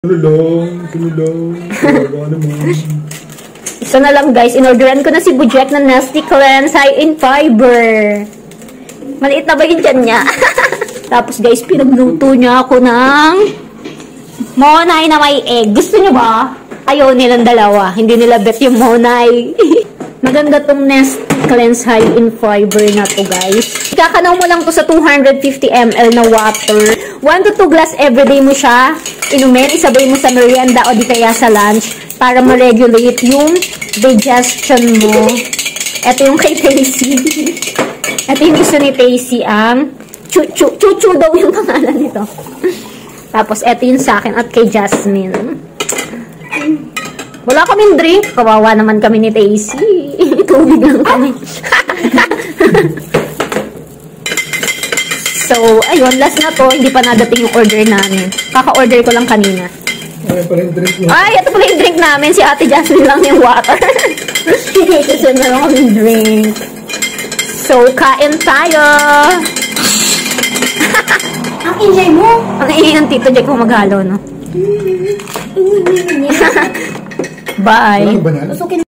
Tulong. Isa na lang guys, inorderan ko na si Bujek na Nasty Cleanse High in Fiber. Maliit na ba yung dyan niya? Tapos guys, pinagluto niya ako ng monay na may egg. Gusto niyo ba? Ayaw nilang dalawa. Hindi nila bet yung monay. Maganda tong Nasty Cleanse High in Fiber na to guys. Kakanaw mo lang to sa 250 ml na water. 1 to 2 glass everyday mo siya inumin. Isabay mo sa merienda o di kaya sa lunch para ma-regulate yung digestion mo. Ito yung kay Tacy. Ito yung gusto ni Tacy ang Chuchu daw yung pangalan nito. Tapos ito yung sa akin at kay Jasmine. Wala kaming drink. Kawawa naman kami ni Tacy. Tubig lang kami. So, ayun. Last na to. Hindi pa nadating yung order namin. Kaka-order ko lang kanina. Ay, pala yung drink mo. Ay, ito pala yung drink namin. Si Ate Jasmine lang yung water. Kasi meron kaming drink. So, kain tayo. Ang enjoy mo. Ang ingay ng Tito Jack mo maghalo, no? Bye. Walang banana?